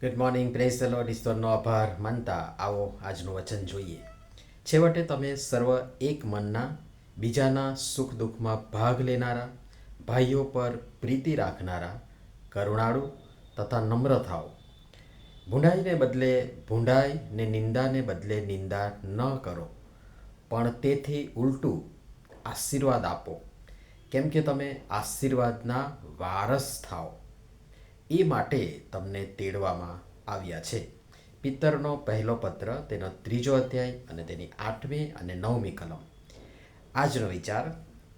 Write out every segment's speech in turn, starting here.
Good morning, praise the Lord. ઈશ્વરનો આભાર માનતા આવો આજનું વચન જોઈએ. છેવટે તમે સર્વ એક મનના, બીજાના સુખ દુઃખમાં ભાગ લેનારા, ભાઈઓ પર પ્રીતિ રાખનારા, કરુણાળુ તથા નમ્ર થાઓ. ભૂંડાઈને બદલે ભૂંડાઈ ને નિંદાને બદલે નિંદા ન કરો, પણ તેથી ઉલટું આશીર્વાદ આપો, કેમ કે તમે આશીર્વાદના વારસ થાઓ. એ માટે તમને તેડવામાં આવ્યા છે. પિત્તરનો પહેલો પત્ર, તેનો 3 અધ્યાય અને તેની 8મી અને 9મી કલમ. આજનો વિચાર: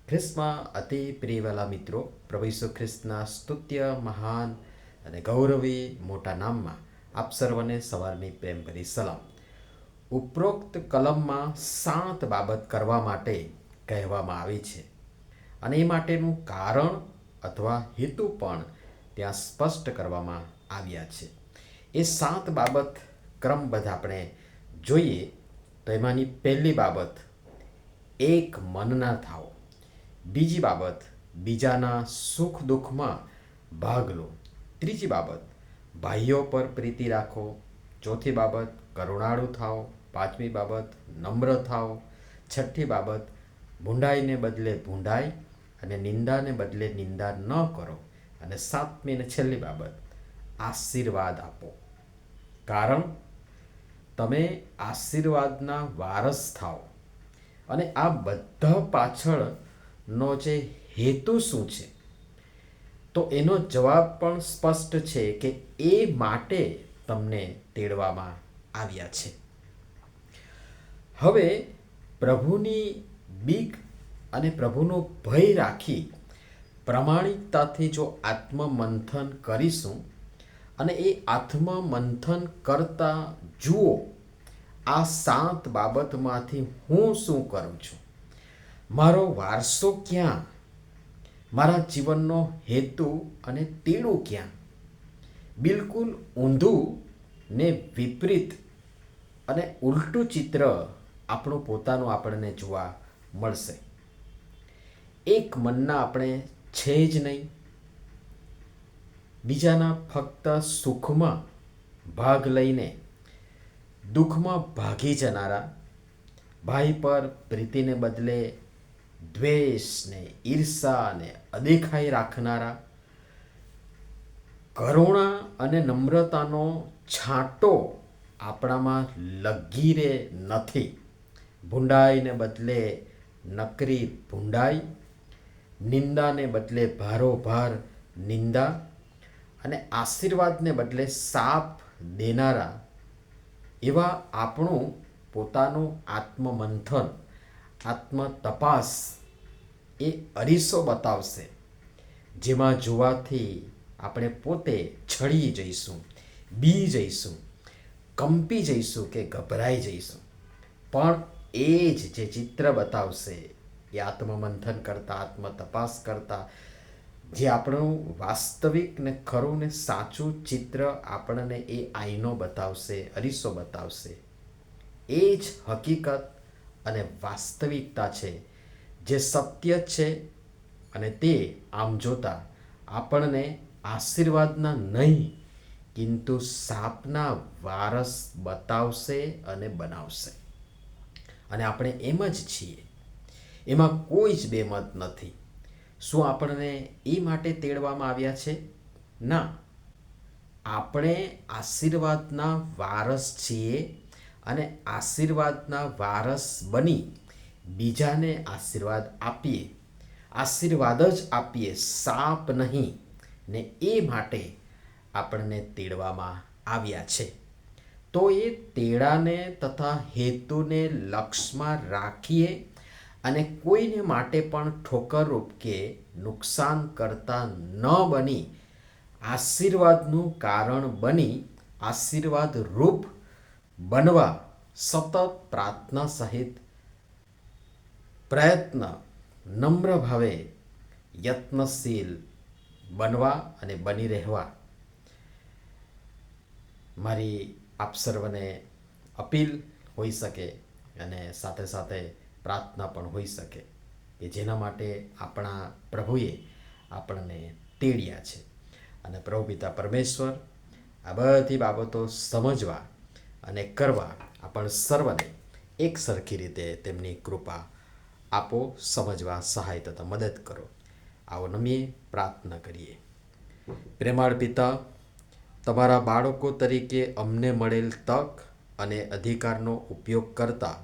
ખ્રિસ્તમાં અતિ પ્રિયવાલા મિત્રો, પ્રભુ ઈસુ ખ્રિસ્તના સ્તુત્ય મહાન અને ગૌરવી મોટા નામમાં આપ સર્વને સવારની પ્રેમભરી સલામ. ઉપરોક્ત કલમમાં 7 બાબત કરવા માટે કહેવામાં આવી છે અને એ માટેનું કારણ અથવા હેતુ પણ ત્યાં સ્પષ્ટ કરવામાં આવ્યા છે. એ 7 બાબત ક્રમબદ્ધ આપણે જોઈએ તો એમાંની પહેલી બાબત, એક મનના થાઓ. બીજી બાબત, બીજાના સુખ દુઃખમાં ભાગ લો. ત્રીજી બાબત, ભાઈઓ પર પ્રીતિ રાખો. ચોથી બાબત, કરુણાળુ થાઓ. પાંચમી બાબત, નમ્ર થાઓ. છઠ્ઠી બાબત, ભૂંડાઈને બદલે ભૂંડાઈ અને નિંદાને બદલે નિંદા ન કરો. અને 7મી અને છેલ્લી બાબત, આશીર્વાદ આપો. કારણ તમે આશીર્વાદના વારસ થાઓ. અને આ બધા પાછળનો જે હેતુ શું છે, તો એનો જવાબ પણ સ્પષ્ટ છે કે એ માટે તમને તેડવામાં આવ્યા છે. હવે પ્રભુની બીક અને પ્રભુનો ભય રાખી પ્રામાણિકતાથી જો આત્મમંથન કરીશું અને એ આત્મમંથન કરતા જુઓ આ 7 બાબતમાંથી હું શું કરું છું, મારો વારસો ક્યાં, મારા જીવનનો હેતુ અને તેડું ક્યાં. બિલકુલ ઊંધું ને વિપરીત અને ઉલટું ચિત્ર આપણું પોતાનું આપણને જોવા મળશે. એક મનના આપણે છે જ નહીં. બીજાના ફક્ત સુખમાં ભાગ લઈને દુઃખમાં ભાગી જનારા, ભાઈ પર પ્રીતિને બદલે દ્વેષ ને ઈર્ષા ને અદેખાઈ રાખનારા, કરુણા અને નમ્રતાનો છાંટો આપણામાં લગીરે નથી. ભૂંડાઈને બદલે નકરી ભૂંડાઈ, નિંદાને બદલે ભારોભાર નિંદા અને આશીર્વાદને બદલે શાપ દેનારા, એવા આપણું પોતાનું આત્મમંથન, આત્મતપાસ એ અરીસો બતાવશે, જેમાં જોવાથી આપણે પોતે છળી જઈશું, બી જઈશું, કંપી જઈશું કે ગભરાઈ જઈશું. પણ એ જ જે ચિત્ર બતાવશે, એ આત્મમંથન કરતાં, આત્મતપાસ કરતાં જે આપણું વાસ્તવિક ને ખરું ને સાચું ચિત્ર આપણને એ આઈનો બતાવશે, અરીસો બતાવશે. એ જ હકીકત અને વાસ્તવિકતા છે, જે સત્ય છે. અને તે આમ જોતા આપણને આશીર્વાદના નહીં કિંતુ શાપના વારસ બતાવશે અને બનાવશે. અને આપણે એમ જ છીએ, એમાં કોઈ જ બેમત નથી. શું આપણને એ માટે તેડવામાં આવ્યા છે? ના, આપણે આશીર્વાદના વારસ છીએ અને આશીર્વાદના વારસ બની બીજાને આશીર્વાદ આપીએ, આશીર્વાદ જ આપીએ, શાપ નહીં. ને એ માટે આપણને તેડવામાં આવ્યા છે. તો એ તેડાને તથા હેતુને લક્ષમાં રાખીએ અને કોઈને માટે પણ ઠોકરરૂપ કે નુકસાન કરતા ન બની, આશીર્વાદનું કારણ બની આશીર્વાદ રૂપ બનવા સતત પ્રાર્થના સહિત પ્રયત્ન, નમ્ર ભાવે યત્નશીલ બનવા અને બની રહેવા મારી આપ સર્વને અપીલ હોઈ શકે અને સાથે સાથે પ્રાર્થના પણ હોઈ શકે કે જેના માટે આપણા પ્રભુએ આપણને તેડ્યા છે. અને પ્રભુ પિતા પરમેશ્વર આ બધી બાબતો સમજવા અને કરવા આપણ સર્વને એક સરખી રીતે તેમની કૃપા આપો, સમજવા સહાય તથા મદદ કરો. આવો નમીએ પ્રાર્થના કરીએ. પ્રેમાળ પિતા, તમારા બાળકો તરીકે અમને મળેલ તક અને અધિકારનો ઉપયોગ કરતા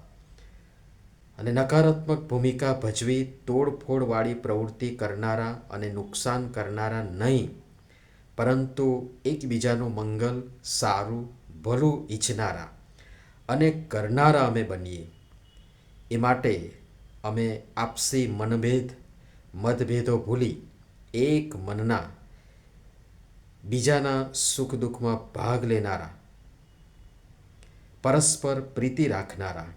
અને નકારાત્મક ભૂમિકા ભજવી તોડફોડવાળી પ્રવૃત્તિ કરનારા અને નુકસાન કરનારા નહીં, પરંતુ એકબીજાનું મંગલ, સારું, ભલું ઈચ્છનારા અને કરનારા અમે બનીએ. એ માટે અમે આપસી મતભેદો ભૂલી એક મનના બીજાના સુખ દુઃખમાં ભાગ લેનારા, પરસ્પર પ્રીતિ રાખનારા,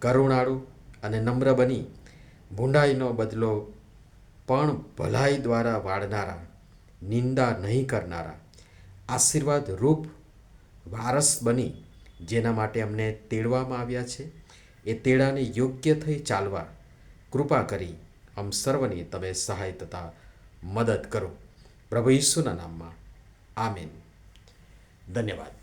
કરુણાળુ અને નમ્ર બની ભૂંડાઈનો બદલો પણ ભલાઈ દ્વારા વાળનારા, નિંદા નહીં કરનારા, આશીર્વાદ રૂપ વારસ બની જેના માટે અમને તેડવામાં આવ્યા છે એ તેડાને યોગ્ય થઈ ચાલવા કૃપા કરી આમ સર્વની તમે સહાય તથા મદદ કરો. પ્રભુ ઈસુના નામમાં આમીન. ધન્યવાદ.